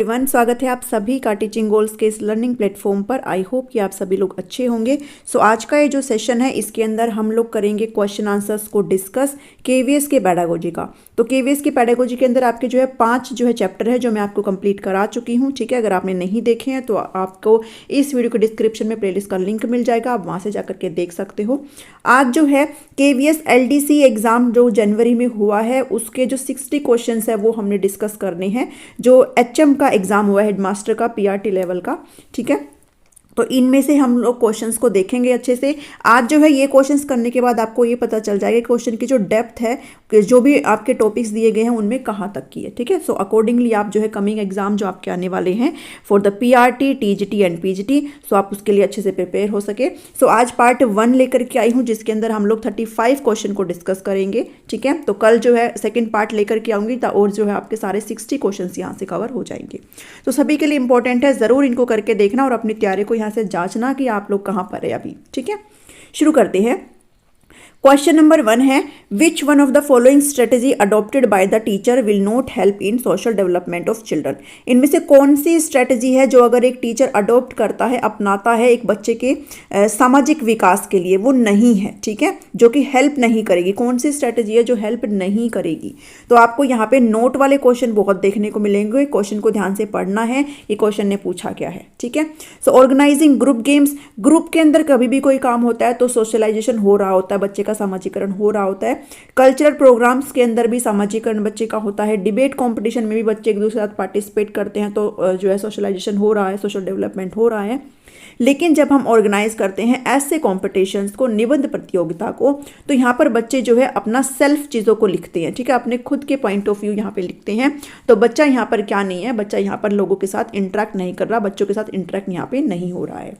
Everyone, स्वागत है आप सभी का टीचिंग गोल्स के इस लर्निंग प्लेटफॉर्म पर। आई होप कि आप सभी लोग अच्छे होंगे। आज का ये जो सेशन है इसके अंदर हम लोग करेंगे क्वेश्चन आंसर्स को डिस्कस केवीएस के पेडागोजी का। तो केवीएस की पेडागोजी के अंदर आपके जो है 5 जो है चैप्टर है जो मैं आपको कंप्लीट करा चुकी हूँ। ठीक है, अगर आपने नहीं देखे हैं तो आपको इस वीडियो के डिस्क्रिप्शन में प्लेलिस्ट का लिंक मिल जाएगा, आप वहाँ से जाकर के देख सकते हो। आज जो है केवीएस एलडीसी एग्जाम जो जनवरी में हुआ है उसके जो 60 क्वेश्चन है वो हमने डिस्कस करने हैं। जो एचएम का एग्जाम हुआ है हेडमास्टर का पीआरटी लेवल का, ठीक है, तो इनमें से हम लोग क्वेश्चंस को देखेंगे अच्छे से। आज जो है ये क्वेश्चंस करने के बाद आपको ये पता चल जाएगा क्वेश्चन की जो डेप्थ है, जो भी आपके टॉपिक्स दिए गए हैं उनमें कहाँ तक की है। ठीक है, सो अकॉर्डिंगली आप जो है कमिंग एग्जाम जो आपके आने वाले हैं for the PRT, TGT and PGT, so आप उसके लिए अच्छे से प्रिपेयर हो सके। सो आज पार्ट 1 लेकर के आई हूँ जिसके अंदर हम लोग 35 क्वेश्चन को डिस्कस करेंगे। ठीक है, तो कल जो है सेकेंड पार्ट लेकर के आऊँगी और जो है आपके सारे 60 क्वेश्चन यहाँ से कवर हो जाएंगे। तो सभी के लिए इंपॉर्टेंट है, ज़रूर इनको करके देखना और अपनी तैयारी को यहाँ से जांचना कि आप लोग कहाँ पर है अभी। ठीक है, शुरू करते हैं। क्वेश्चन नंबर 1 है, which one of the following strategy adopted by the teacher will not help in social development of children. इनमें से कौन सी स्ट्रेटेजी है जो अगर एक टीचर अडॉप्ट करता है, अपनाता है एक बच्चे के सामाजिक विकास के लिए, वो नहीं है। ठीक है, जो कि हेल्प नहीं करेगी। कौन सी स्ट्रेटेजी है जो हेल्प नहीं करेगी? तो आपको यहाँ पे नोट वाले क्वेश्चन बहुत देखने को मिलेंगे। क्वेश्चन को ध्यान से पढ़ना है, ये क्वेश्चन ने पूछा क्या है। ठीक है, सो ऑर्गेनाइजिंग ग्रुप गेम्स, ग्रुप के अंदर कभी भी कोई काम होता है तो सोशलाइजेशन हो रहा होता है, बच्चे का सामाजिकरण हो रहा होता है। कल्चरल प्रोग्राम्स के अंदर भी सामाजिकरण बच्चे का होता है। डिबेट कंपटीशन में भी बच्चे एक दूसरे के साथ पार्टिसिपेट करते हैं तो जो है सोशलाइजेशन हो रहा है, सोशल डेवलपमेंट हो रहा है। लेकिन जब हम ऑर्गेनाइज करते हैं ऐसे कॉम्पिटिशन्स को, निबंध प्रतियोगिता को, तो यहाँ पर बच्चे जो है अपना सेल्फ चीज़ों को लिखते हैं। ठीक है, अपने खुद के पॉइंट ऑफ व्यू यहाँ पे लिखते हैं। तो बच्चा यहाँ पर क्या नहीं है, बच्चा यहाँ पर लोगों के साथ इंटरेक्ट नहीं कर रहा, बच्चों के साथ इंटरेक्ट यहाँ पे नहीं हो रहा है।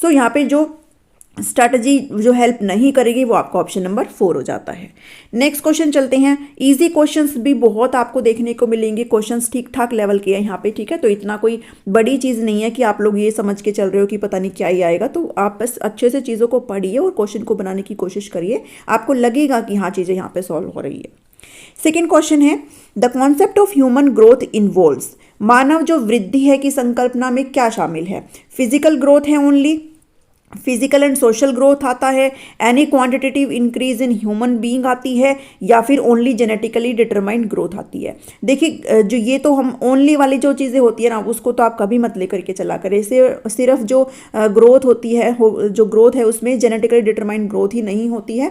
सो यहाँ पे जो स्ट्रैटेजी जो हेल्प नहीं करेगी वो आपका ऑप्शन नंबर 4 हो जाता है। नेक्स्ट क्वेश्चन चलते हैं। इजी क्वेश्चंस भी बहुत आपको देखने को मिलेंगे। क्वेश्चंस ठीक ठाक लेवल के हैं यहाँ पे। ठीक है, तो इतना कोई बड़ी चीज़ नहीं है कि आप लोग ये समझ के चल रहे हो कि पता नहीं क्या ही आएगा। तो आप बस अच्छे से चीज़ों को पढ़िए और क्वेश्चन को बनाने की कोशिश करिए, आपको लगेगा कि हाँ चीज़ें यहाँ पे सॉल्व हो रही है। सेकेंड क्वेश्चन है, the concept of human growth involves, मानव जो वृद्धि है की संकल्पना में क्या शामिल है? फिजिकल ग्रोथ है only, physical and social growth आता है, any quantitative increase in human being आती है, या फिर ओनली जेनेटिकली डिटरमाइंड ग्रोथ आती है? देखिए, जो ये तो हम ओनली वाली जो चीज़ें होती है ना उसको तो आप कभी मत लेकर के चला करें। सिर्फ जो ग्रोथ होती है, जो ग्रोथ है उसमें जेनेटिकली डिटरमाइंड ग्रोथ ही नहीं होती है।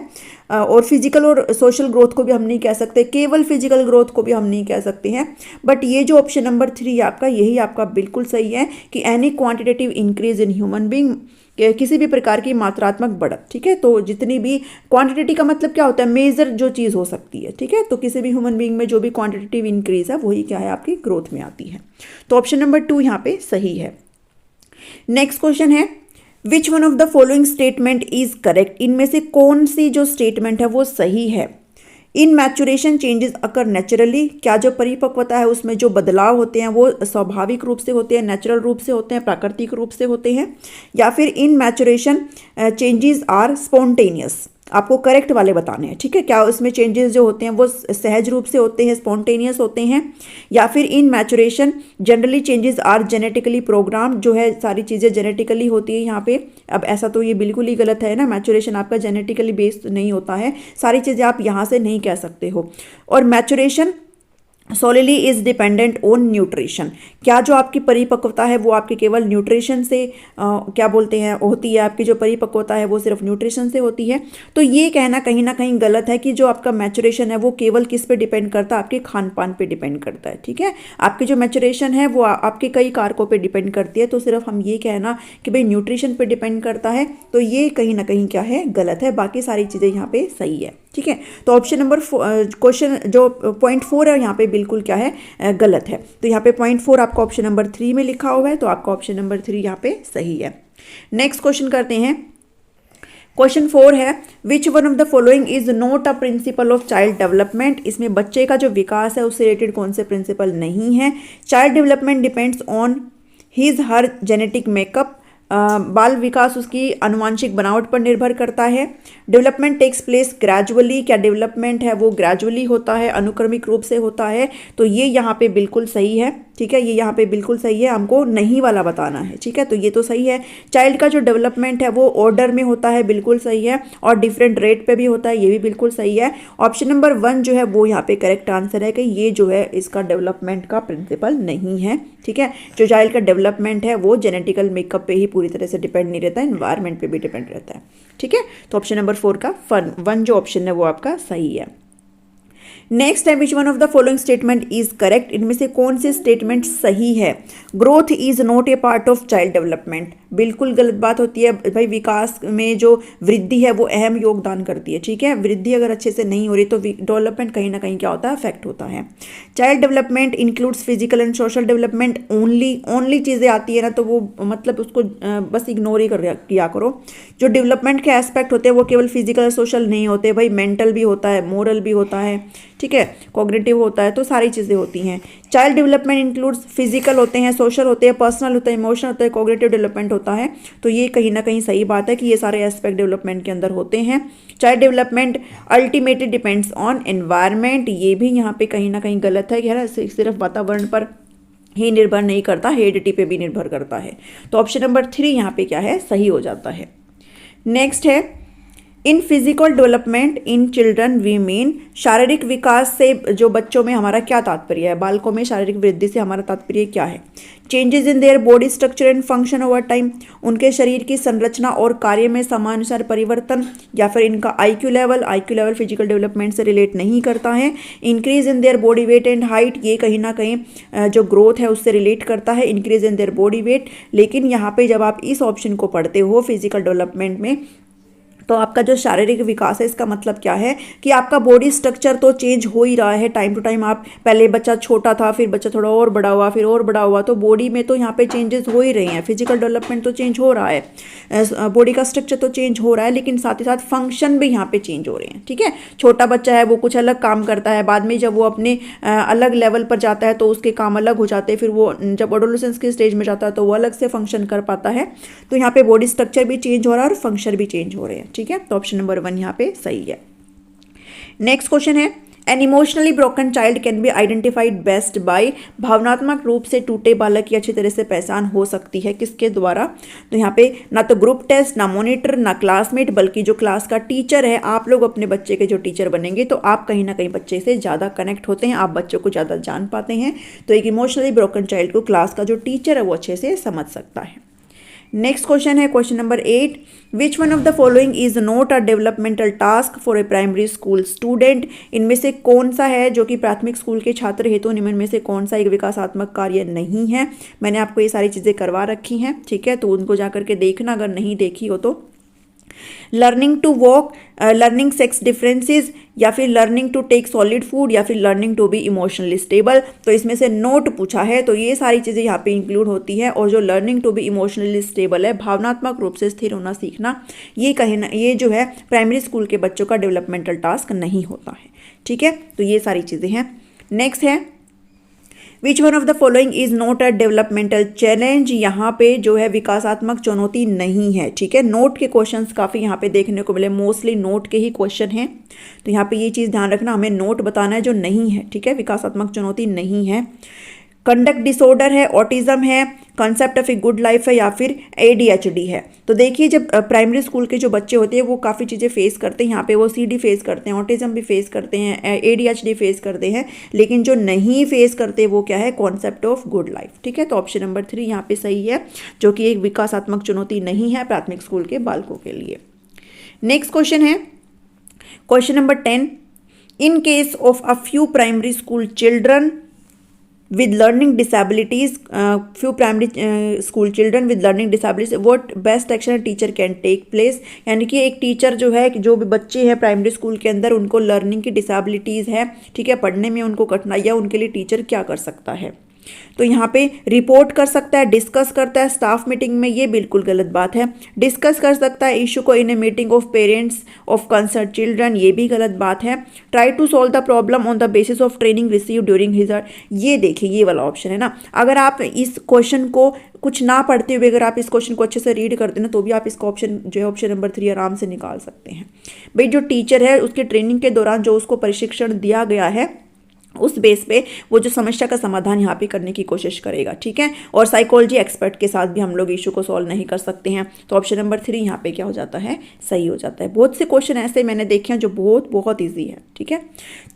और फिजिकल और सोशल ग्रोथ को भी हम नहीं कह सकते, केवल फिजिकल ग्रोथ को भी हम नहीं कह सकते हैं। बट ये जो ऑप्शन नंबर 3 आपका, यही आपका बिल्कुल सही है कि any quantitative increase in human being, किसी भी प्रकार की मात्रात्मक बढ़त। ठीक है, तो जितनी भी क्वांटिटी का मतलब क्या होता है, मेजर जो चीज़ हो सकती है। ठीक है, तो किसी भी ह्यूमन बीइंग में जो भी क्वांटिटेटिव इंक्रीज है वही क्या है आपकी ग्रोथ में आती है। तो ऑप्शन नंबर 2 यहाँ पे सही है। नेक्स्ट क्वेश्चन है, which one of the following statement is correct? इनमें से कौन सी जो स्टेटमेंट है वो सही है? इन मैचुरेशन चेंजेस अकर नेचुरली, क्या जो परिपक्वता है उसमें जो बदलाव होते हैं वो स्वाभाविक रूप से होते हैं, नेचुरल रूप से होते हैं, प्राकृतिक रूप से होते हैं, या फिर in maturation changes are spontaneous? आपको करेक्ट वाले बताने हैं। ठीक है, क्या उसमें चेंजेस जो होते हैं वो सहज रूप से होते हैं, स्पॉन्टेनियस होते हैं, या फिर in maturation generally changes are genetically program, जो है सारी चीज़ें जेनेटिकली होती है यहाँ पे। अब ऐसा तो ये बिल्कुल ही गलत है ना, मैचुरेशन आपका जेनेटिकली बेस्ड नहीं होता है, सारी चीज़ें आप यहाँ से नहीं कह सकते हो। और maturation सोलिली is dependent on nutrition, क्या जो आपकी परिपक्वता है वो आपके केवल न्यूट्रिशन से क्या बोलते हैं होती है, आपकी जो परिपक्वता है वो सिर्फ न्यूट्रिशन से होती है। तो ये कहना कहीं ना कहीं गलत है कि जो आपका मैचुरेशन है वो केवल किस पे डिपेंड करता है, आपके खान पान पे डिपेंड करता है। ठीक है, आपकी जो मैचुरेशन है वो आपके कई कारकों पे डिपेंड करती है। तो सिर्फ हम ये कहना कि भाई न्यूट्रिशन पे डिपेंड करता है, तो ये कहीं ना कहीं क्या है, गलत है। बाकी सारी चीज़ें यहाँ पे सही है। ठीक है, तो ऑप्शन नंबर क्वेश्चन जो पॉइंट 4 है यहाँ पे बिल्कुल क्या है, गलत है। तो यहाँ पे पॉइंट 4 आपका ऑप्शन नंबर 3 में लिखा हुआ है, तो आपका ऑप्शन नंबर 3 यहाँ पे सही है। नेक्स्ट क्वेश्चन करते हैं। क्वेश्चन 4 है, which one of the following is not a principle of child development? इसमें बच्चे का जो विकास है उससे रिलेटेड कौन से प्रिंसिपल नहीं है? Child development depends on his her genetic makeup, बाल विकास उसकी आनुवांशिक बनावट पर निर्भर करता है। डेवलपमेंट टेक्स प्लेस ग्रेजुअली, क्या डेवलपमेंट है वो ग्रेजुअली होता है, अनुक्रमिक रूप से होता है? तो ये यहाँ पे बिल्कुल सही है। ठीक है, ये यहाँ पे बिल्कुल सही है, हमको नहीं वाला बताना है। ठीक है, तो ये तो सही है। चाइल्ड का जो डेवलपमेंट है वो ऑर्डर में होता है, बिल्कुल सही है, और डिफरेंट रेट पे भी होता है, ये भी बिल्कुल सही है। ऑप्शन नंबर 1 जो है वो यहाँ पे करेक्ट आंसर है कि ये जो है इसका डेवलपमेंट का प्रिंसिपल नहीं है। ठीक है, जो चाइल्ड का डेवलपमेंट है वो जेनेटिकल मेकअप पे ही पूरी तरह से डिपेंड नहीं रहता है, एनवायरमेंट पे भी डिपेंड रहता है। ठीक है, तो ऑप्शन नंबर 4 का 1 जो ऑप्शन है वो आपका सही है। नेक्स्ट है which one of the following statement is correct, इनमें से कौन से स्टेटमेंट सही है। Growth is not a part of child development, बिल्कुल गलत बात होती है भाई। विकास में जो वृद्धि है वो अहम योगदान करती है। ठीक है, वृद्धि अगर अच्छे से नहीं हो रही तो डेवलपमेंट कहीं ना कहीं क्या होता है, अफेक्ट होता है। Child development includes physical and social development only चीज़ें आती है ना तो वो मतलब उसको बस इग्नोर ही किया करो। जो डेवलपमेंट के एस्पेक्ट होते हैं वो केवल फिजिकल और सोशल नहीं होते भाई, मेंटल भी होता है, मोरल भी होता है, ठीक है, कॉग्निटिव होता है, तो सारी चीज़ें होती हैं। चाइल्ड डेवलपमेंट इंक्लूड्स फिजिकल होते हैं, सोशल होते हैं, पर्सनल होता है, इमोशनल होता है, कॉग्निटिव डेवलपमेंट होता है। तो ये कहीं ना कहीं सही बात है कि ये सारे एस्पेक्ट डेवलपमेंट के अंदर होते हैं। Child development ultimately depends on environment, ये भी यहाँ पे कहीं ना कहीं गलत है कि है सिर्फ वातावरण पर ही निर्भर नहीं करता, हेरिडिटी पे भी निर्भर करता है। तो ऑप्शन नंबर 3 यहाँ पे क्या है, सही हो जाता है। नेक्स्ट है in physical development in children we mean, शारीरिक विकास से जो बच्चों में हमारा क्या तात्पर्य है, बालकों में शारीरिक वृद्धि से हमारा तात्पर्य क्या है। Changes in their body structure and function over time, उनके शरीर की संरचना और कार्य में समानुसार परिवर्तन, या फिर इनका आईक्यू लेवल फिजिकल डेवलपमेंट से रिलेट नहीं करता है। Increase in their body weight and height, ये कहीं ना कहीं जो ग्रोथ है उससे रिलेट करता है, increase in their body weight. लेकिन यहाँ पे जब आप इस ऑप्शन को पढ़ते हो फिजिकल डेवलपमेंट में, तो आपका जो शारीरिक विकास है इसका मतलब क्या है कि आपका बॉडी स्ट्रक्चर तो चेंज हो ही रहा है टाइम टू टाइम। आप पहले बच्चा छोटा था, फिर बच्चा थोड़ा और बड़ा हुआ, फिर और बड़ा हुआ, तो बॉडी में तो यहाँ पे चेंजेस हो ही रहे हैं। फिजिकल डेवलपमेंट तो चेंज हो रहा है, बॉडी का स्ट्रक्चर तो चेंज हो रहा है, लेकिन साथ ही साथ फंक्शन भी यहाँ पे चेंज हो रहे हैं। ठीक है, छोटा बच्चा है वो कुछ अलग काम करता है, बाद में जब वो अपने अलग लेवल पर जाता है तो उसके काम अलग हो जाते हैं, फिर वो जब एडोलेसेंस के स्टेज में जाता है तो वो अलग से फंक्शन कर पाता है। तो यहाँ पे बॉडी स्ट्रक्चर भी चेंज हो रहा है और फंक्शन भी चेंज हो रहे हैं। ठीक है, तो ऑप्शन नंबर 1 यहाँ पे सही है। नेक्स्ट क्वेश्चन है an emotionally broken child can be identified best by, भावनात्मक रूप से टूटे बालक की अच्छी तरह से पहचान हो सकती है किसके द्वारा। तो यहाँ पे ना तो ग्रुप टेस्ट, ना मॉनिटर, ना क्लासमेट, बल्कि जो क्लास का टीचर है। आप लोग अपने बच्चे के जो टीचर बनेंगे तो आप कहीं ना कहीं बच्चे से ज़्यादा कनेक्ट होते हैं, आप बच्चों को ज़्यादा जान पाते हैं। तो एक इमोशनली ब्रोकन चाइल्ड को क्लास का जो टीचर है वो अच्छे से समझ सकता है। नेक्स्ट क्वेश्चन है question number 8, which one of the following is not a developmental task for a primary school student, इनमें से कौन सा है जो कि प्राथमिक स्कूल के छात्र हेतु निम्न में से कौन सा एक विकासात्मक कार्य नहीं है। मैंने आपको ये सारी चीज़ें करवा रखी हैं, ठीक है, तो उनको जाकर के देखना अगर नहीं देखी हो तो। Learning to walk, learning sex differences, या फिर learning to take solid food, या फिर learning to be emotionally stable. तो इसमें से नोट पूछा है तो ये सारी चीज़ें यहाँ पे इंक्लूड होती है। और जो learning to be emotionally stable है, भावनात्मक रूप से स्थिर होना सीखना, ये कहीं ना ये जो है प्राइमरी स्कूल के बच्चों का डेवलपमेंटल टास्क नहीं होता है। ठीक है, तो ये सारी चीज़ें हैं। नेक्स्ट है which one of the following is not a developmental challenge, यहाँ पे जो है विकासात्मक चुनौती नहीं है। ठीक है, नोट के क्वेश्चंस काफ़ी यहाँ पे देखने को मिले, मोस्टली नोट के ही क्वेश्चन हैं। तो यहाँ पे ये चीज़ ध्यान रखना, हमें नोट बताना है जो नहीं है। ठीक है, विकासात्मक चुनौती नहीं है। कंडक्ट डिसऑर्डर है, ऑटिज्म है, concept of a good life है, या फिर ADHD है। तो देखिए जब प्राइमरी स्कूल के जो बच्चे होते हैं वो काफ़ी चीज़ें फेस करते हैं, यहाँ पे वो CD फेस करते हैं, ऑटिज्म भी फेस करते हैं, ADHD फेस करते हैं, लेकिन जो नहीं फेस करते वो क्या है, कॉन्सेप्ट ऑफ गुड लाइफ। ठीक है, तो ऑप्शन नंबर 3 यहाँ पे सही है, जो कि एक विकासात्मक चुनौती नहीं है प्राथमिक स्कूल के बालकों के लिए। नेक्स्ट क्वेश्चन है question number 10, in case of a few primary school children with learning disabilities, few primary school children with learning disabilities, what best action a teacher can take place। यानी कि एक teacher जो है, जो भी बच्चे हैं प्राइमरी स्कूल के अंदर उनको लर्निंग की डिसेबिलिटीज़ है, ठीक है, पढ़ने में उनको कठिनाइयाँ, उनके लिए टीचर क्या कर सकता है। तो यहाँ पे रिपोर्ट कर सकता है, डिस्कस करता है स्टाफ मीटिंग में, ये बिल्कुल गलत बात है। डिस्कस कर सकता है इशू को in a meeting of parents of concern children, ये भी गलत बात है। Try to solve the problem on the basis of training receive during his, ये देखिए ये वाला ऑप्शन है ना। अगर आप इस क्वेश्चन को कुछ ना पढ़ते हुए अगर आप इस क्वेश्चन को अच्छे से रीड करते ना तो भी आप इसका ऑप्शन जो है ऑप्शन नंबर 3 आराम से निकाल सकते हैं। भाई जो टीचर है उसके ट्रेनिंग के दौरान जो उसको प्रशिक्षण दिया गया है उस बेस पे वो जो समस्या का समाधान यहाँ पे करने की कोशिश करेगा, ठीक है। और साइकोलॉजी एक्सपर्ट के साथ भी हम लोग इशू को सॉल्व नहीं कर सकते हैं। तो ऑप्शन नंबर 3 यहाँ पे क्या हो जाता है, सही हो जाता है। बहुत से क्वेश्चन ऐसे मैंने देखे हैं जो बहुत बहुत ईजी है, ठीक है।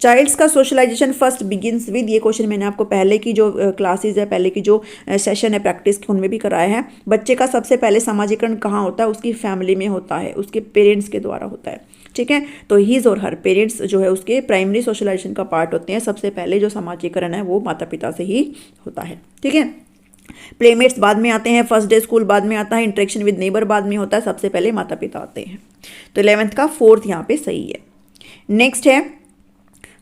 चाइल्ड्स का सोशलाइजेशन फर्स्ट बिगिनस विद, ये क्वेश्चन मैंने आपको पहले की जो क्लासेज है, पहले की जो सेशन है प्रैक्टिस की, उनमें भी कराया है। बच्चे का सबसे पहले सामाजिकरण कहाँ होता है, उसकी फैमिली में होता है, उसके पेरेंट्स के द्वारा होता है, ठीक है। तो हीज और हर पेरेंट्स जो है उसके प्राइमरी सोशलाइजेशन का पार्ट होते हैं। सबसे पहले जो समाजीकरण है वो माता पिता से ही होता है, ठीक है। प्लेमेट्स बाद में आते हैं, फर्स्ट डे स्कूल बाद में आता है, इंटरेक्शन विद नेबर बाद में होता है, सबसे पहले माता पिता आते हैं। तो 11th का 4th यहाँ पे सही है। नेक्स्ट है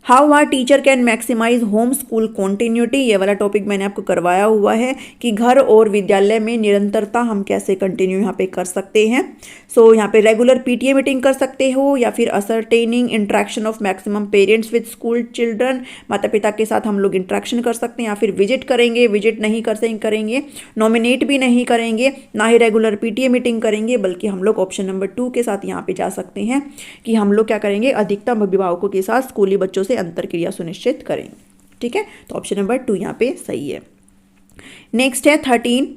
how are teacher can maximise home school continuity, ये वाला टॉपिक मैंने आपको करवाया हुआ है कि घर और विद्यालय में निरंतरता हम कैसे कंटिन्यू यहाँ पे कर सकते हैं। सो यहाँ पे रेगुलर पीटीए मीटिंग कर सकते हो, या फिर ascertaining interaction of maximum parents with school children, माता पिता के साथ हम लोग इंट्रैक्शन कर सकते हैं, या फिर विजिट करेंगे, विजिट नहीं करेंगे, नॉमिनेट भी नहीं करेंगे, ना ही रेगुलर पीटीए मीटिंग करेंगे, बल्कि हम लोग ऑप्शन नंबर 2 के साथ यहाँ पे जा सकते हैं कि हम लोग क्या करेंगे, अधिकतम अभिभावकों के साथ स्कूली बच्चों अंतर क्रिया सुनिश्चित करेंगे, ठीक है। तो ऑप्शन नंबर 2 यहाँ पे सही है। नेक्स्ट है 13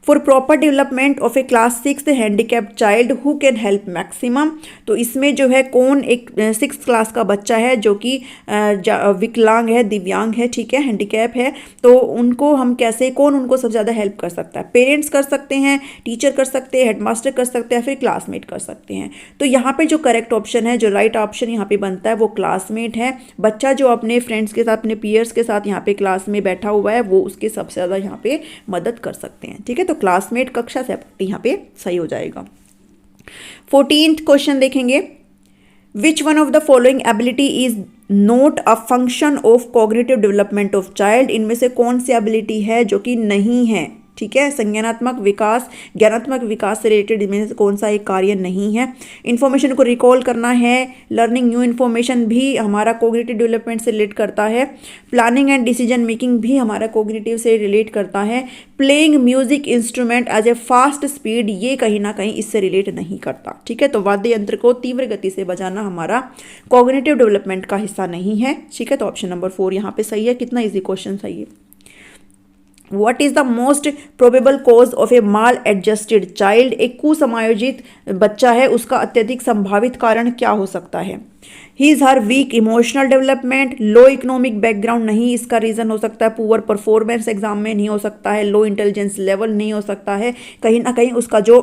for proper development of A class 6 handicapped child who can help maximum. तो इसमें जो है कौन एक 6th क्लास का बच्चा है जो कि विकलांग है, दिव्यांग है, ठीक है, हैंडीकैप है, तो उनको हम कैसे, कौन उनको सबसे ज़्यादा हेल्प कर सकता है। पेरेंट्स कर सकते हैं, टीचर कर सकते हैं, हेडमास्टर कर सकते हैं, फिर क्लासमेट कर सकते हैं। तो यहाँ पे जो करेक्ट ऑप्शन है, जो राइट ऑप्शन यहाँ पे बनता है वो क्लासमेट है। बच्चा जो अपने फ्रेंड्स के साथ, अपने पीयर्स के साथ यहाँ पे क्लास में बैठा हुआ है, वो उसके सबसे ज़्यादा यहाँ पे मदद कर सकते हैं, ठीक है। तो क्लासमेट, कक्षा सहपाठी यहाँ पे सही हो जाएगा। 14th क्वेश्चन देखेंगे, विच one of the following ability is note a function of cognitive development of child. इनमें से कौन सी एबिलिटी है जो कि नहीं है, ठीक है। संज्ञानात्मक विकास, ज्ञानात्मक विकास से रिलेटेड इनमें से कौन सा एक कार्य नहीं है। इन्फॉर्मेशन को रिकॉल करना है, लर्निंग न्यू इन्फॉर्मेशन भी हमारा कोग्निटिव डेवलपमेंट से रिलेट करता है। प्लानिंग एंड डिसीजन मेकिंग भी हमारा कोग्निटिव से रिलेट करता है। Playing music instrument as a fast speed, ये कहीं ना कहीं इससे रिलेट नहीं करता, ठीक है। तो वाद्य यंत्र को तीव्र गति से बजाना हमारा कोग्निटिव डेवलपमेंट का हिस्सा नहीं है, ठीक है। तो ऑप्शन नंबर 4 यहाँ पे सही है। कितना इजी क्वेश्चन सही है। What is the most probable cause of a mal-adjusted child? एक कुसमायोजित बच्चा है, उसका अत्यधिक संभावित कारण क्या हो सकता है। His her weak emotional development, low economic background नहीं इसका रीज़न हो सकता है, पुअर परफॉर्मेंस एग्जाम में नहीं हो सकता है, लो इंटेलिजेंस लेवल नहीं हो सकता है, कहीं ना कहीं उसका जो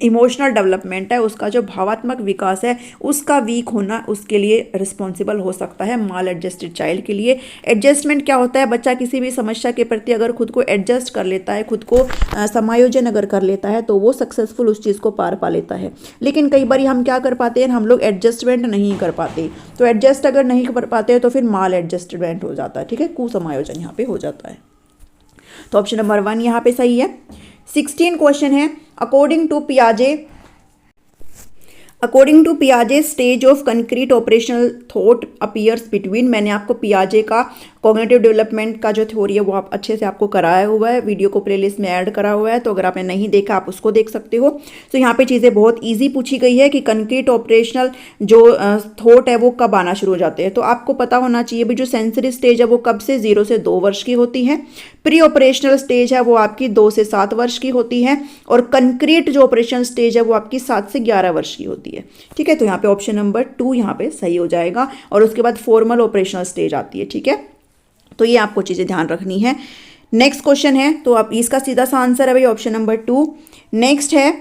इमोशनल डेवलपमेंट है, उसका जो भावात्मक विकास है, उसका वीक होना उसके लिए रिस्पॉन्सिबल हो सकता है माल एडजस्टेड चाइल्ड के लिए। एडजस्टमेंट क्या होता है, बच्चा किसी भी समस्या के प्रति अगर खुद को एडजस्ट कर लेता है, खुद को समायोजन अगर कर लेता है, तो वो सक्सेसफुल उस चीज़ को पार पा लेता है। लेकिन कई बार हम क्या कर पाते हैं, हम लोग एडजस्टमेंट नहीं कर पाते। तो एडजस्ट अगर नहीं कर पाते हैं तो फिर माल एडजस्टमेंट हो जाता है, ठीक है, कुसमायोजन यहाँ पे हो जाता है। तो ऑप्शन नंबर 1 यहाँ पे सही है। 16 क्वेश्चन है, अकॉर्डिंग टू पियाजे stage of concrete operational thought appears between. मैंने आपको पियाजे का कॉग्निटिव डेवलपमेंट का जो थ्योरी है वो आप अच्छे से आपको कराया हुआ है, वीडियो को प्लेलिस्ट में ऐड करा हुआ है, तो अगर आपने नहीं देखा आप उसको देख सकते हो। तो यहाँ पे चीज़ें बहुत इजी पूछी गई है कि कंक्रीट ऑपरेशनल जो थॉट है वो कब आना शुरू हो जाते हैं। तो आपको पता होना चाहिए भी जो सेंसरी स्टेज है वो कब से 0 से 2 वर्ष की होती है, प्री ऑपरेशनल स्टेज है वो आपकी 2 से 7 वर्ष की होती है, और कंक्रीट जो ऑपरेशनल स्टेज है वो आपकी 7 से 11 वर्ष की होती है, ठीक है। तो यहाँ पे ऑप्शन नंबर 2 यहाँ पे सही हो जाएगा। और उसके बाद फॉर्मल ऑपरेशनल स्टेज आती है, ठीक है। तो ये आपको चीज़ें ध्यान रखनी है। नेक्स्ट क्वेश्चन है, तो आप इसका सीधा सा आंसर है भाई ऑप्शन नंबर 2। नेक्स्ट है,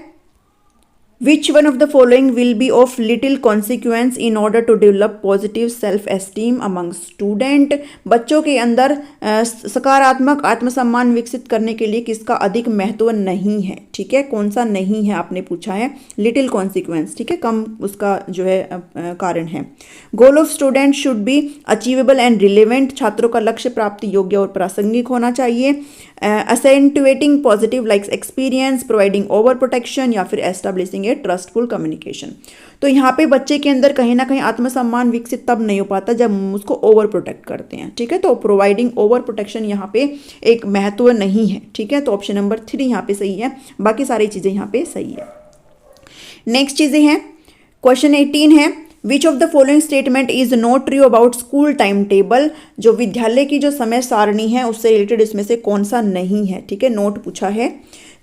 which one of the following will be of little consequence in order to develop positive self esteem among student. बच्चों के अंदर सकारात्मक आत्मसम्मान विकसित करने के लिए किसका अधिक महत्व नहीं है, ठीक है। कौन सा नहीं है आपने पूछा है, लिटिल कॉन्सिक्वेंस, ठीक है, कम उसका जो है कारण है। Goal of student should be achievable and relevant, छात्रों का लक्ष्य प्राप्ति योग्य और प्रासंगिक होना चाहिए। Accentuating positive likes experience, providing over protection, या फिर एस्टेब्लिशिंग ए ट्रस्टफुल कम्युनिकेशन। तो यहाँ पे बच्चे के अंदर कहीं ना कहीं आत्मसम्मान विकसित तब नहीं हो पाता जब हम उसको ओवर प्रोटेक्ट करते हैं, ठीक है। तो प्रोवाइडिंग ओवर प्रोटेक्शन यहाँ पे एक महत्व नहीं है, ठीक है। तो ऑप्शन नंबर 3 यहाँ पे सही है, बाकी सारी चीज़ें यहाँ पे सही है। नेक्स्ट चीज़ें हैं, क्वेश्चन 18 है, which of the following statement is not true about school time table, जो विद्यालय की जो समय सारणी है उससे रिलेटेड इसमें से कौन सा नहीं है, ठीक है, नोट पूछा है।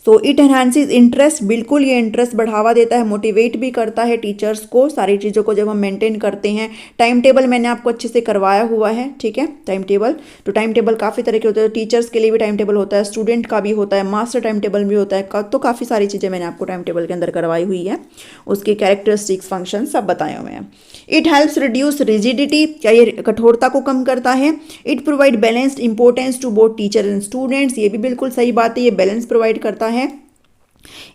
सो इट एनहांसेस इंटरेस्ट, बिल्कुल ये इंटरेस्ट बढ़ावा देता है, मोटिवेट भी करता है टीचर्स को, सारी चीज़ों को जब हम मेंटेन करते हैं। टाइम टेबल मैंने आपको अच्छे से करवाया हुआ है, ठीक है, टाइम टेबल। तो टाइम टेबल काफ़ी तरह के होते हैं, टीचर्स के लिए भी टाइम टेबल होता है, स्टूडेंट का भी होता है, मास्टर टाइम टेबल भी होता है, तो काफ़ी सारी चीज़ें मैंने आपको टाइम टेबल के अंदर करवाई हुई है, उसकी कैरेक्टरिस्टिक्स, फंक्शन सब बताए हुए हैं। इट हेल्प्स रिड्यूस रिजिडिटी, क्या ये कठोरता को कम करता है। It provide balanced importance to both teacher and students, ये भी बिल्कुल सही बात है, ये बैलेंस प्रोवाइड करता है।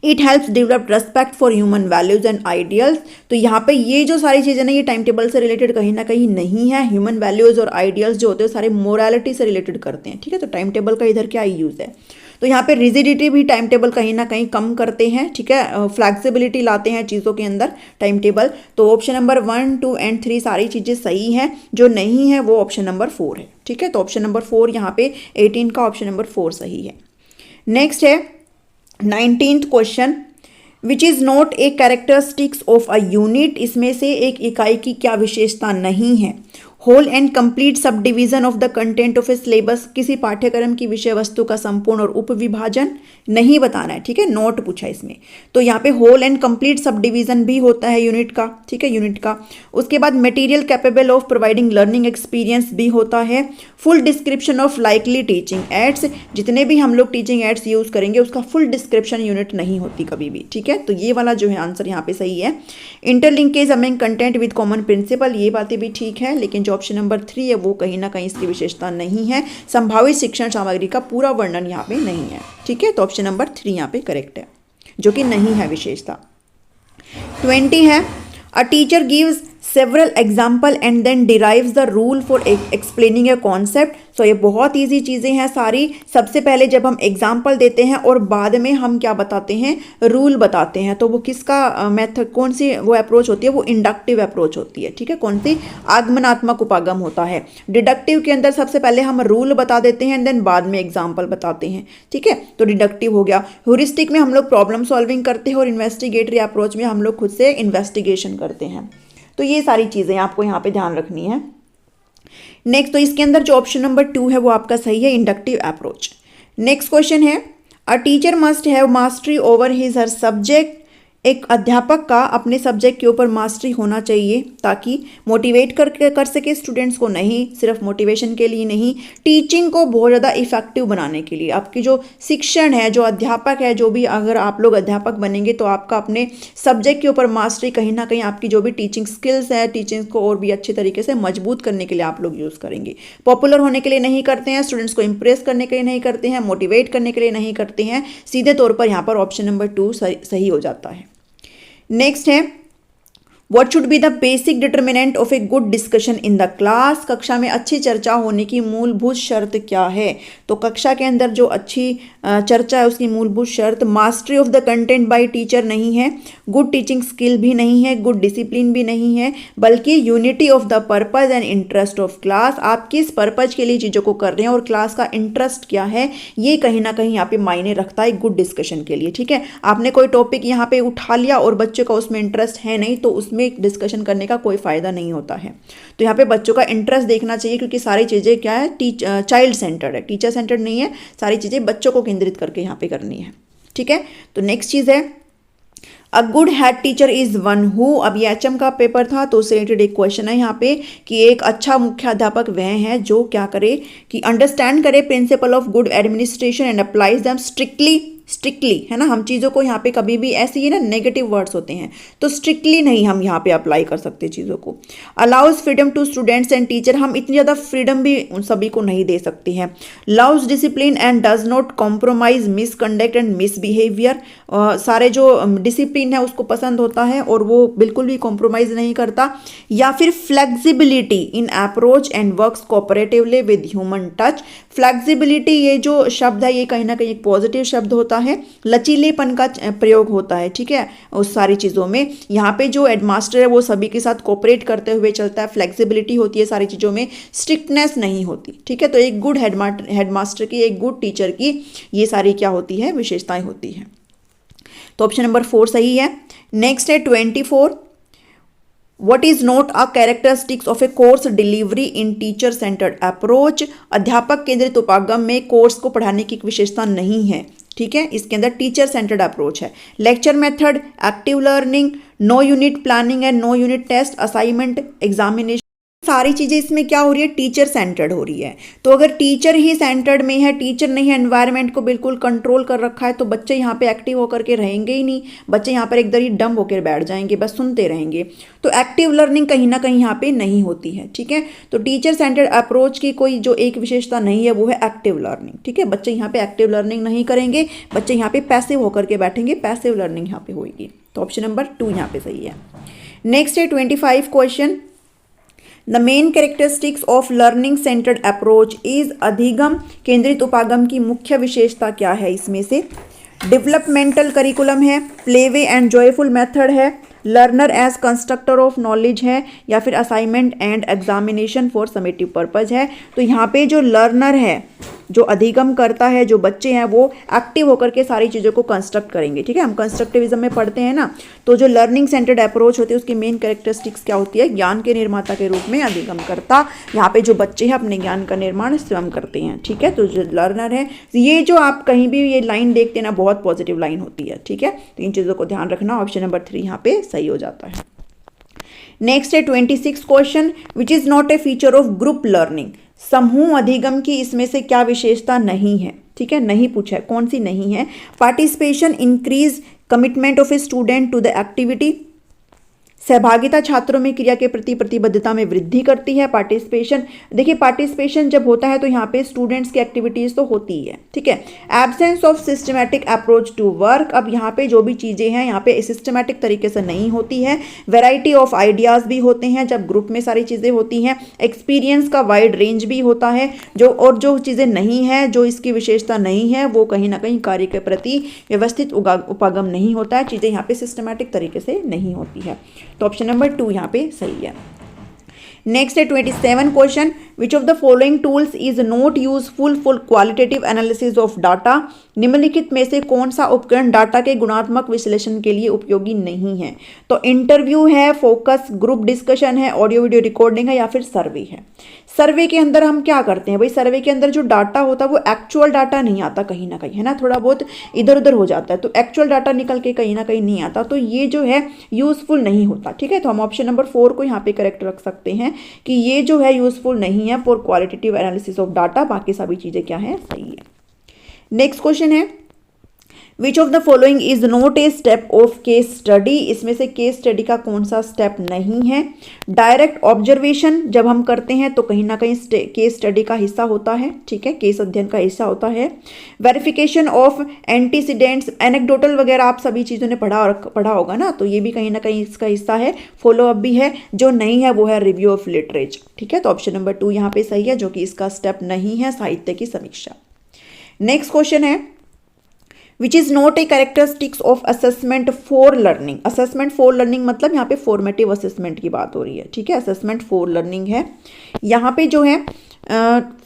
It helps develop respect for human values and ideals, तो यहाँ पे ये जो सारी चीज़ें ना ये टाइम टेबल से रिलेटेड कहीं ना कहीं नहीं है। ह्यूमन वैल्यूज और आइडियल्स जो होते हैं सारे मोरालिटी से रिलेटेड करते हैं, ठीक है, तो टाइम टेबल का इधर क्या यूज़ है। तो यहाँ पे रिजिडिटी भी टाइम टेबल कहीं ना कहीं कम करते हैं, ठीक है, फ्लैक्सिबिलिटी लाते हैं चीज़ों के अंदर टाइम टेबल। तो ऑप्शन नंबर 1, 2 एंड 3 सारी चीज़ें सही हैं, जो नहीं है वो ऑप्शन नंबर 4 है, ठीक है। तो ऑप्शन नंबर 4 यहाँ पे 18 का ऑप्शन नंबर 4 सही है। नेक्स्ट है 19th question, which is not a characteristics of a unit, इसमें से एक इकाई की क्या विशेषता नहीं है। Whole and complete subdivision of the content of a syllabus, किसी पाठ्यक्रम की विषय वस्तु का संपूर्ण और उपविभाजन नहीं बताना है, ठीक है, नोट पूछा इसमें। तो यहाँ पे whole and complete subdivision भी होता है यूनिट का, ठीक है, यूनिट का। उसके बाद material capable of providing learning experience भी होता है। Full description of likely teaching ads, जितने भी हम लोग टीचिंग एड्स यूज करेंगे उसका फुल डिस्क्रिप्शन यूनिट नहीं होती कभी भी, ठीक है। तो ये वाला जो है आंसर यहाँ पे सही है। Interlinkage among content with common principle, ये बातें भी ठीक है, लेकिन जो ऑप्शन नंबर 3 है वो कहीं ना कहीं इसकी विशेषता नहीं है। संभावित शिक्षण सामग्री का पूरा वर्णन यहाँ पे नहीं है, ठीक है। तो ऑप्शन नंबर 3 यहाँ पे करेक्ट है, जो कि नहीं है विशेषता। 20 है, a teacher gives several example and then derives the rule for explaining a concept. So ये बहुत ईजी चीज़ें हैं सारी। सबसे पहले जब हम एग्जाम्पल देते हैं और बाद में हम क्या बताते हैं, रूल बताते हैं, तो वो किसका मेथड, कौन सी वो अप्रोच होती है, वो इंडक्टिव अप्रोच होती है, ठीक है, कौन सी, आगमनात्मक उपागम होता है। डिडक्टिव के अंदर सबसे पहले हम रूल बता देते हैं एंड देन बाद में एग्जाम्पल बताते हैं, ठीक है, तो डिडक्टिव हो गया। ह्यूरिस्टिक में हम लोग प्रॉब्लम सॉल्विंग करते हैं और इन्वेस्टिगेटरी अप्रोच में हम लोग खुद से इन्वेस्टिगेशन करते हैं। तो ये सारी चीज़ें आपको यहाँ पे ध्यान रखनी है। नेक्स्ट, तो इसके अंदर जो ऑप्शन नंबर 2 है वो आपका सही है, इंडक्टिव अप्रोच। नेक्स्ट क्वेश्चन है, a teacher must have mastery over his her subject, एक अध्यापक का अपने सब्जेक्ट के ऊपर मास्टरी होना चाहिए ताकि मोटिवेट कर सके स्टूडेंट्स को, नहीं सिर्फ मोटिवेशन के लिए नहीं, टीचिंग को बहुत ज़्यादा इफेक्टिव बनाने के लिए। आपकी जो शिक्षण है, जो अध्यापक है, जो भी अगर आप लोग अध्यापक बनेंगे तो आपका अपने सब्जेक्ट के ऊपर मास्टरी कहीं ना कहीं आपकी जो भी टीचिंग स्किल्स है, टीचिंग को और भी अच्छे तरीके से मजबूत करने के लिए आप लोग यूज़ करेंगे। पॉपुलर होने के लिए नहीं करते हैं, स्टूडेंट्स को इंप्रेस करने के लिए नहीं करते हैं, मोटिवेट करने के लिए नहीं करते हैं, सीधे तौर पर यहाँ पर ऑप्शन नंबर 2 सही हो जाता है। नेक्स्ट है, what should be the basic determinant of a good discussion in the class, कक्षा में अच्छी चर्चा होने की मूलभूत शर्त क्या है। तो कक्षा के अंदर जो अच्छी चर्चा है उसकी मूलभूत शर्त mastery of the content bye teacher नहीं है, गुड टीचिंग स्किल भी नहीं है, गुड डिसिप्लिन भी नहीं है, बल्कि unity of the purpose and interest of class. आप किस पर्पज के लिए चीज़ों को कर रहे हैं और क्लास का इंटरेस्ट क्या है, ये कहीं ना कहीं यहाँ पे मायने रखता है गुड डिस्कशन के लिए, ठीक है। आपने कोई टॉपिक यहाँ पे उठा लिया और बच्चे का उसमें इंटरेस्ट है नहीं, तो उसमें डिस्कशन करने का कोई फायदा नहीं होता है। तो यहाँ पे बच्चों का इंटरेस्ट देखना चाहिए, क्योंकि सारी चीज़ें क्या है, चाइल्ड सेंटर्ड है, टीचर सेंटर्ड नहीं है, सारी चीज़ें बच्चों को केंद्रित करके यहाँ पे करनी है, ठीक है। तो नेक्स्ट चीज़ है, a good head teacher is one who, अब ये एचएम का पेपर था तो उससे रिलेटेड एक क्वेश्चन है यहाँ पे कि एक अच्छा मुख्याध्यापक वह है जो क्या करे, कि अंडरस्टैंड करे principle of good administration and applies them strictly, है ना। हम चीज़ों को यहाँ पे कभी भी ऐसे ही ना नेगेटिव वर्ड्स होते हैं, तो स्ट्रिक्टली नहीं हम यहाँ पे अप्लाई कर सकते चीज़ों को। Allows freedom to students and teacher, हम इतनी ज़्यादा फ्रीडम भी उन सभी को नहीं दे सकते हैं। Loves discipline and does not compromise misconduct and misbehaviour, सारे जो डिसिप्लिन है उसको पसंद होता है और वो बिल्कुल भी कॉम्प्रोमाइज नहीं करता। या फिर flexibility in approach and works cooperatively with human touch, flexibility ये जो शब्द है ये कहीं ना कहीं एक पॉजिटिव शब्द होता है, लचीलेपन का प्रयोग होता है, ठीक है, उस सारी चीज़ों में। यहाँ पे जो हेडमास्टर है वो सभी के साथ कोऑपरेट करते हुए चलता है, फ्लेक्सिबिलिटी होती है सारी चीज़ों में, स्ट्रिक्टनेस नहीं होती, ठीक है। तो एक गुड हेडमास्टर की, एक गुड टीचर की ये सारी क्या होती है, विशेषताएं होती हैं। तो ऑप्शन नंबर 4 सही है। नेक्स्ट है 24, What is not a characteristics of a course delivery in teacher centered approach? अध्यापक केंद्रित उपागम में कोर्स को पढ़ाने की एक विशेषता नहीं है, ठीक है, इसके अंदर टीचर सेंटर्ड अप्रोच है। Lecture method, active learning, no unit planning and no unit test, assignment, examination, सारी चीज़ें इसमें क्या हो रही है, टीचर सेंटर्ड हो रही है। तो अगर टीचर ही सेंटर्ड में है, टीचर ने ही एनवायरनमेंट को बिल्कुल कंट्रोल कर रखा है, तो बच्चे यहाँ पे एक्टिव होकर के रहेंगे ही नहीं, बच्चे यहाँ पर एकदम ही डम होकर बैठ जाएंगे, बस सुनते रहेंगे। तो एक्टिव लर्निंग कहीं ना कहीं यहाँ पे नहीं होती है, ठीक है। तो टीचर सेंटर्ड अप्रोच की कोई जो एक विशेषता नहीं है वो है एक्टिव लर्निंग, ठीक है। बच्चे यहाँ पे एक्टिव लर्निंग नहीं करेंगे, बच्चे यहाँ पे पैसिव होकर के बैठेंगे, पैसिव लर्निंग यहाँ पे होगी। तो ऑप्शन नंबर 2 यहाँ पे सही है। नेक्स्ट है 25 question. The main characteristics of learning centred approach is, अधिगम केंद्रित उपागम की मुख्य विशेषता क्या है इसमें से? डेवलपमेंटल करिकुलम है, प्लेवे एंड जॉयफुल मेथड है, learner as constructor of knowledge है, या फिर assignment and examination for summative purpose है। तो यहाँ पे जो लर्नर है, जो अधिगम करता है, जो बच्चे हैं वो एक्टिव होकर के सारी चीज़ों को कंस्ट्रक्ट करेंगे, ठीक है। हम कंस्ट्रक्टिविज्म में पढ़ते हैं ना, तो जो लर्निंग सेंटर्ड अप्रोच होती है उसकी मेन कैरेक्टरिस्टिक्स क्या होती है? ज्ञान के निर्माता के रूप में अधिगम करता, यहाँ पे जो बच्चे हैं अपने ज्ञान का निर्माण स्वयं करते हैं, ठीक है। तो जो लर्नर है, ये जो आप कहीं भी ये लाइन देखते हैं ना, बहुत पॉजिटिव लाइन होती है, ठीक है। तो इन चीज़ों को ध्यान रखना, ऑप्शन नंबर 3 यहाँ पे सही हो जाता है। नेक्स्ट है 26 question, which is not a feature of group learning. समूह अधिगम की इसमें से क्या विशेषता नहीं है, ठीक है, नहीं पूछा है, कौन सी नहीं है? Participation increase commitment of a student to the activity, सहभागिता छात्रों में क्रिया के प्रति प्रतिबद्धता में वृद्धि करती है। पार्टिसिपेशन, देखिए पार्टिसिपेशन जब होता है तो यहाँ पे स्टूडेंट्स की एक्टिविटीज तो होती है, ठीक है। Absence of systematic approach to work, अब यहाँ पे जो भी चीज़ें हैं यहाँ पे सिस्टमैटिक तरीके से नहीं होती है। वैरायटी ऑफ आइडियाज़ भी होते हैं जब ग्रुप में सारी चीज़ें होती हैं। एक्सपीरियंस का वाइड रेंज भी होता है, जो चीज़ें नहीं है, जो इसकी विशेषता नहीं है, वो कहीं ना कहीं कार्य के प्रति व्यवस्थित उपागम नहीं होता है, चीज़ें यहाँ पे सिस्टमैटिक तरीके से नहीं होती है। तो ऑप्शन नंबर 2 यहाँ पे सही है। नेक्स्ट है 27 question, which of the following tools is not useful for qualitative analysis of data. निम्नलिखित में से कौन सा उपकरण डाटा के गुणात्मक विश्लेषण के लिए उपयोगी नहीं है? तो इंटरव्यू है, फोकस ग्रुप डिस्कशन है, ऑडियो वीडियो रिकॉर्डिंग है, या फिर सर्वे है। सर्वे के अंदर हम क्या करते हैं भाई, सर्वे के अंदर जो डाटा होता है वो एक्चुअल डाटा नहीं आता कहीं ना कहीं, है ना, थोड़ा बहुत इधर उधर हो जाता है, तो एक्चुअल डाटा निकल के कहीं ना कहीं नहीं आता, तो ये जो है यूजफुल नहीं होता, ठीक है। तो हम ऑप्शन नंबर 4 को यहाँ पे करेक्ट रख सकते हैं कि ये जो है यूजफुल नहीं है for qualitative analysis of data, बाकी सभी चीज़ें क्या है, सही है। नेक्स्ट क्वेश्चन है, which of the following is not a step of case study. इसमें से केस स्टडी का कौन सा स्टेप नहीं है? डायरेक्ट ऑब्जर्वेशन जब हम करते हैं तो कहीं ना कहीं केस स्टडी का हिस्सा होता है, ठीक है, केस अध्ययन का हिस्सा होता है। वेरिफिकेशन ऑफ एंटीसीडेंट्स, एनेक्डोटल वगैरह आप सभी चीज़ों ने पढ़ा होगा ना, तो ये भी कहीं ना कहीं इसका हिस्सा है, फॉलो अप भी है। जो नहीं है वो है रिव्यू ऑफ लिटरेचर, ठीक है। तो ऑप्शन नंबर 2 यहाँ पे सही है, जो कि इसका स्टेप नहीं है, साहित्य की समीक्षा। नेक्स्ट क्वेश्चन है, विच is not a characteristics of assessment for learning. Assessment for learning मतलब यहाँ पे फॉर्मेटिव असेसमेंट की बात हो रही है, ठीक है, असेसमेंट फॉर लर्निंग है। यहाँ पे जो है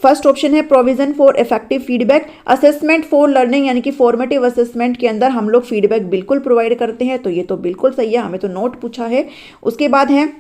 फर्स्ट ऑप्शन है provision for effective feedback. Assessment for learning यानी कि फॉर्मेटिव असेसमेंट के अंदर हम लोग फीडबैक बिल्कुल प्रोवाइड करते हैं, तो ये तो बिल्कुल सही है, हमें तो नोट पूछा है। उसके बाद है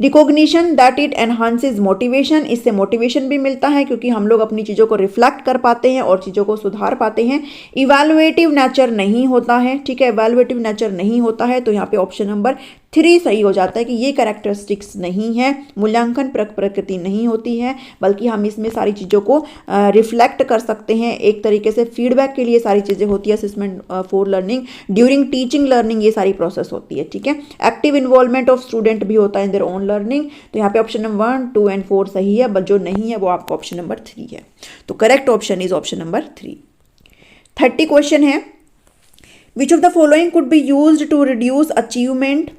recognition that it enhances motivation, इससे मोटिवेशन भी मिलता है क्योंकि हम लोग अपनी चीज़ों को रिफ्लेक्ट कर पाते हैं और चीज़ों को सुधार पाते हैं। इवैल्यूएटिव नेचर नहीं होता है, ठीक है, इवैल्यूएटिव नेचर नहीं होता है, तो यहाँ पे ऑप्शन नंबर 3 सही हो जाता है कि ये कैरेक्टरिस्टिक्स नहीं है। मूल्यांकन प्रकृति नहीं होती है, बल्कि हम इसमें सारी चीज़ों को रिफ्लेक्ट कर सकते हैं, एक तरीके से फीडबैक के लिए सारी चीज़ें होती है। Assessment for learning during teaching learning ये सारी प्रोसेस होती है, ठीक है। एक्टिव इन्वॉल्वमेंट ऑफ स्टूडेंट भी होता है इन देयर ओन लर्निंग, तो यहाँ पे ऑप्शन नंबर 1, 2 एंड 4 सही है, बट जो नहीं है वो आपका ऑप्शन नंबर 3 है। तो correct option is option number 3। 30 question है, which of the following could be used to reduce achievement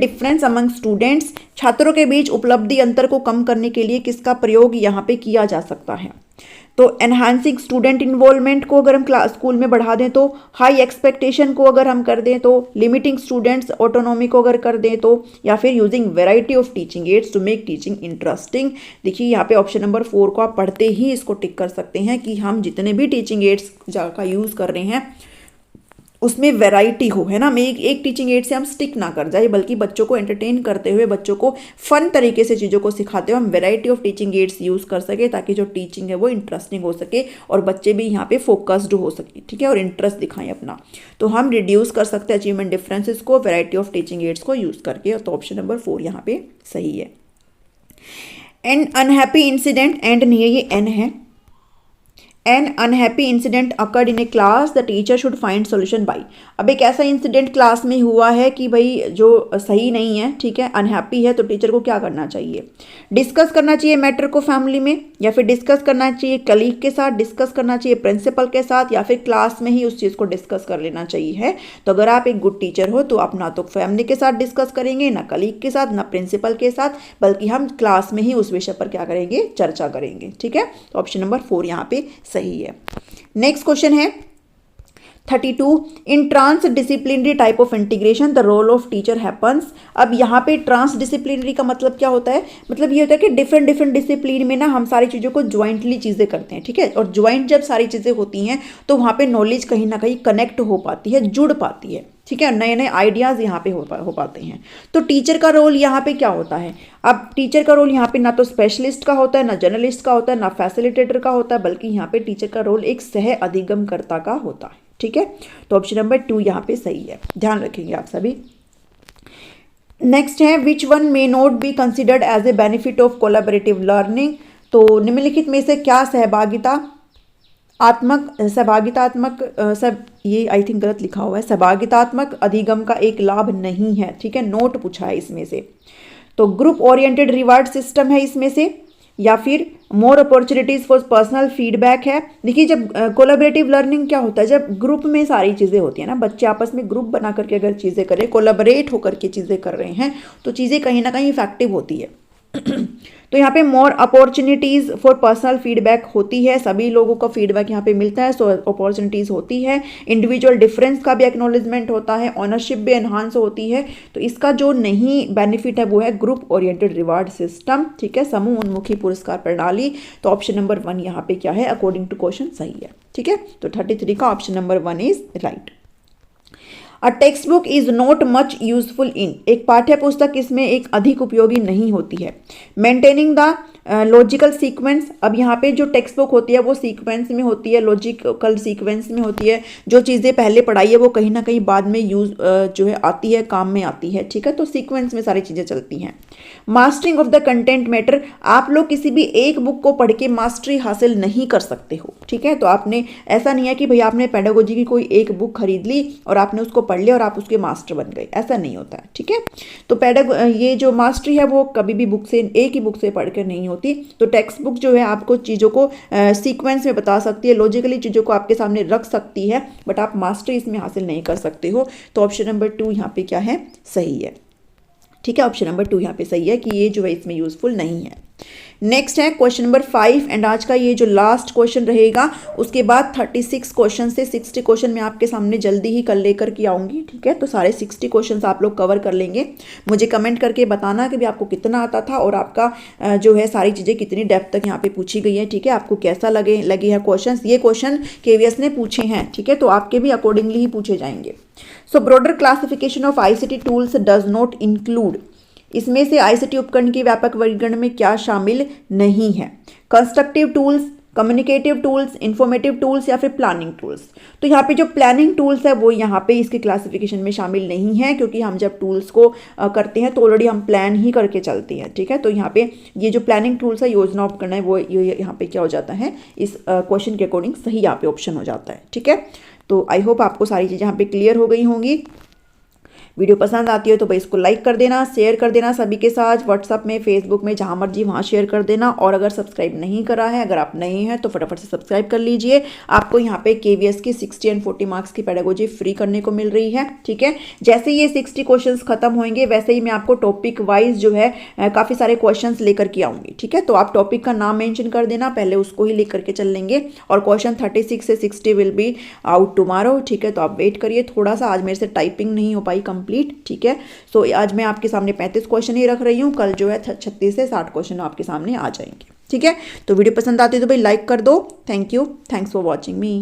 difference among students. छात्रों के बीच उपलब्धि अंतर को कम करने के लिए किसका प्रयोग यहाँ पे किया जा सकता है? तो एनहांसिंग स्टूडेंट इन्वॉल्वमेंट को अगर हम स्कूल में बढ़ा दें तो, हाई एक्सपेक्टेशन को अगर हम कर दें तो, लिमिटिंग स्टूडेंट्स ऑटोनॉमी को अगर कर दें तो, या फिर using variety of teaching aids to make teaching interesting. देखिए यहाँ पे ऑप्शन नंबर 4 को आप पढ़ते ही इसको टिक कर सकते हैं कि हम जितने भी टीचिंग एड्स का यूज़ कर रहे हैं उसमें वैरायटी हो, है ना। मैं एक टीचिंग एड से हम स्टिक ना कर जाए, बल्कि बच्चों को एंटरटेन करते हुए, बच्चों को फन तरीके से चीज़ों को सिखाते हुए हम variety of teaching ads use कर सके, ताकि जो टीचिंग है वो इंटरेस्टिंग हो सके और बच्चे भी यहाँ पे फोकस्ड हो सके, ठीक है, और इंटरेस्ट दिखाएं अपना। तो हम रिड्यूस कर सकते हैं अचीवमेंट डिफरेंसेस को वैरायटी ऑफ टीचिंग एड्स को यूज़ करके। तो ऑप्शन नंबर 4 यहाँ पे सही है। एन अनहैप्पी इंसिडेंट, एंड नहीं है, ये एन है। An unhappy incident occurred in a class, the teacher should find solution by। अब एक ऐसा इंसिडेंट क्लास में हुआ है कि भाई जो सही नहीं है, ठीक है, अनहैप्पी है, तो टीचर को क्या करना चाहिए? डिस्कस करना चाहिए मैटर को फैमिली में, या फिर डिस्कस करना चाहिए कलीग के साथ, डिस्कस करना चाहिए प्रिंसिपल के साथ, या फिर क्लास में ही उस चीज़ को डिस्कस कर लेना चाहिए है। तो अगर आप एक गुड टीचर हो तो आप ना तो फैमिली के साथ डिस्कस करेंगे, ना कलीग के साथ, ना प्रिंसिपल के साथ, बल्कि हम क्लास में ही उस विषय पर क्या करेंगे? चर्चा करेंगे, ठीक है। तो ऑप्शन नंबर 4 यहाँ पे सही है। नेक्स्ट क्वेश्चन है 32, in transdisciplinary type of integration the role of teacher happens. अब यहाँ पे ट्रांस डिसिप्लिनरी का मतलब क्या होता है? मतलब ये होता है कि डिफरेंट डिफरेंट डिसिप्लिन में ना हम सारी चीज़ों को ज्वाइंटली चीज़ें करते हैं, ठीक है, और ज्वाइंट जब सारी चीज़ें होती हैं तो वहाँ पे नॉलेज कहीं ना कहीं कनेक्ट हो पाती है, जुड़ पाती है, ठीक है, नए नए आइडियाज़ यहाँ पे हो पाते हैं। तो टीचर का रोल यहाँ पे क्या होता है? अब टीचर का रोल यहाँ पे ना तो स्पेशलिस्ट का होता है, ना जर्नलिस्ट का होता है, ना फैसिलिटेटर का होता है, बल्कि यहाँ पे टीचर का रोल एक सह अधिगमकर्ता का होता है, ठीक है। तो ऑप्शन नंबर 2 यहाँ पे सही है, ध्यान रखेंगे आप सभी। नेक्स्ट है which one may not be considered as a benefit of collaborative learning. तो निम्नलिखित में से क्या ये आई थिंक गलत लिखा हुआ है, सहभागितात्मक अधिगम का एक लाभ नहीं है, ठीक है, नोट पूछा है इसमें से। तो ग्रुप ओरिएंटेड रिवार्ड सिस्टम है इसमें से, या फिर more opportunities for personal feedback है। देखिए जब कोलैबोरेटिव लर्निंग क्या होता है, जब ग्रुप में सारी चीज़ें होती है ना, बच्चे आपस में ग्रुप बना करके अगर चीज़ें करें, कोलैबोरेट होकर के चीज़ें कर रहे हैं, तो चीज़ें कहीं ना कहीं इफेक्टिव होती है। तो यहाँ पे मोर अपॉर्चुनिटीज़ फॉर पर्सनल फीडबैक होती है, सभी लोगों का फीडबैक यहाँ पे मिलता है, सो अपॉर्चुनिटीज़ होती है। इंडिविजुअल डिफरेंस का भी एक्नॉलेजमेंट होता है, ऑनरशिप भी एनहांस होती है। तो इसका जो नहीं बेनिफिट है वो है ग्रुप ओरिएंटेड रिवार्ड सिस्टम, ठीक है, समूह उन्मुखी पुरस्कार प्रणाली। तो ऑप्शन नंबर 1 यहाँ पे क्या है? अकॉर्डिंग टू क्वेश्चन सही है, ठीक है। तो 33 का option number 1 is right. A text book is not much useful in, एक पाठ्य पुस्तक इसमें एक अधिक उपयोगी नहीं होती है। मेंटेनिंग द लॉजिकल सीक्वेंस, अब यहाँ पे जो टेक्स्ट बुक होती है वो सीक्वेंस में होती है, लॉजिकल सीक्वेंस में होती है। जो चीज़ें पहले पढ़ाई है वो कहीं ना कहीं बाद में यूज जो है आती है, काम में आती है, ठीक है, तो सीक्वेंस में सारी चीज़ें चलती हैं। Mastering of the content matter, आप लोग किसी भी एक बुक को पढ़ के मास्टरी हासिल नहीं कर सकते हो, ठीक है। तो आपने ऐसा नहीं है कि भाई आपने पेडागोजी की कोई एक बुक खरीद ली और आपने उसको पढ़ लिया और आप उसके मास्टर बन गए, ऐसा नहीं होता है, ठीक है। तो ये जो मास्टरी है वो कभी भी बुक से, एक ही बुक से पढ़ कर नहीं होती। तो टेक्स्ट बुक जो है आपको चीज़ों को सीक्वेंस में बता सकती है, लॉजिकली चीज़ों को आपके सामने रख सकती है, बट आप मास्टरी इसमें हासिल नहीं कर सकते हो। तो ऑप्शन नंबर 2 यहाँ पे क्या है? सही है, ठीक है, ऑप्शन नंबर 2 यहाँ पे सही है कि ये जो है इसमें यूजफुल नहीं है। नेक्स्ट है क्वेश्चन नंबर 5 एंड आज का ये जो लास्ट क्वेश्चन रहेगा, उसके बाद 36 क्वेश्चन से 60 क्वेश्चन मैं आपके सामने जल्दी ही कल लेकर के आऊँगी, ठीक है। तो सारे 60 क्वेश्चन आप लोग कवर कर लेंगे। मुझे कमेंट करके बताना कि भी आपको कितना आता था और आपका जो है सारी चीज़ें कितनी डेप्थ तक यहाँ पे पूछी गई है, ठीक है, आपको कैसा लगे है क्वेश्चन। ये क्वेश्चन KVS ने पूछे हैं, ठीक है, तो आपके भी अकॉर्डिंगली ही पूछे जाएंगे। So broader classification of ICT tools does not include, इसमें से ICT उपकरण की व्यापक वर्गीकरण में क्या शामिल नहीं है? Constructive tools, communicative tools, informative tools या फिर प्लानिंग टूल्स। तो यहाँ पे जो प्लानिंग टूल्स है वो यहाँ पे इसके क्लासिफिकेशन में शामिल नहीं है, क्योंकि हम जब टूल्स को करते हैं तो ऑलरेडी हम प्लान ही करके चलते हैं, ठीक है। तो यहाँ पे ये जो प्लानिंग टूल्स है, योजना उपकरण है, वो यहाँ पे क्या हो जाता है, इस क्वेश्चन के अकॉर्डिंग सही यहाँ पे ऑप्शन हो जाता है, ठीक है। तो आई होप आपको सारी चीज़ें यहाँ पे क्लियर हो गई होंगी। वीडियो पसंद आती है तो भाई इसको लाइक कर देना, शेयर कर देना सभी के साथ, व्हाट्सअप में, फेसबुक में, जहाँ मर्जी वहाँ शेयर कर देना। और अगर सब्सक्राइब नहीं करा है, अगर आप नए हैं तो फटाफट से सब्सक्राइब कर लीजिए। आपको यहाँ पे KVS की 60 एंड 40 मार्क्स की पेडागोजी फ्री करने को मिल रही है, ठीक है। जैसे ये 60 क्वेश्चन खत्म होंगे वैसे ही मैं आपको टॉपिक वाइज जो है काफ़ी सारे क्वेश्चन लेकर के आऊँगी, ठीक है। तो आप टॉपिक का नाम मेंशन कर देना, पहले उसको ही लिख करके चल लेंगे। और क्वेश्चन 36 से 60 विल बी आउट टुमारो, ठीक है। तो आप वेट करिए थोड़ा सा, आज मेरे से टाइपिंग नहीं हो पाई कंप्लीट, ठीक है। सो आज मैं आपके सामने 35 क्वेश्चन ही रख रही हूँ, कल जो है 36 से 60 क्वेश्चन आपके सामने आ जाएंगे, ठीक है। तो वीडियो पसंद आती है तो भाई लाइक कर दो। Thank you, thanks for watching me.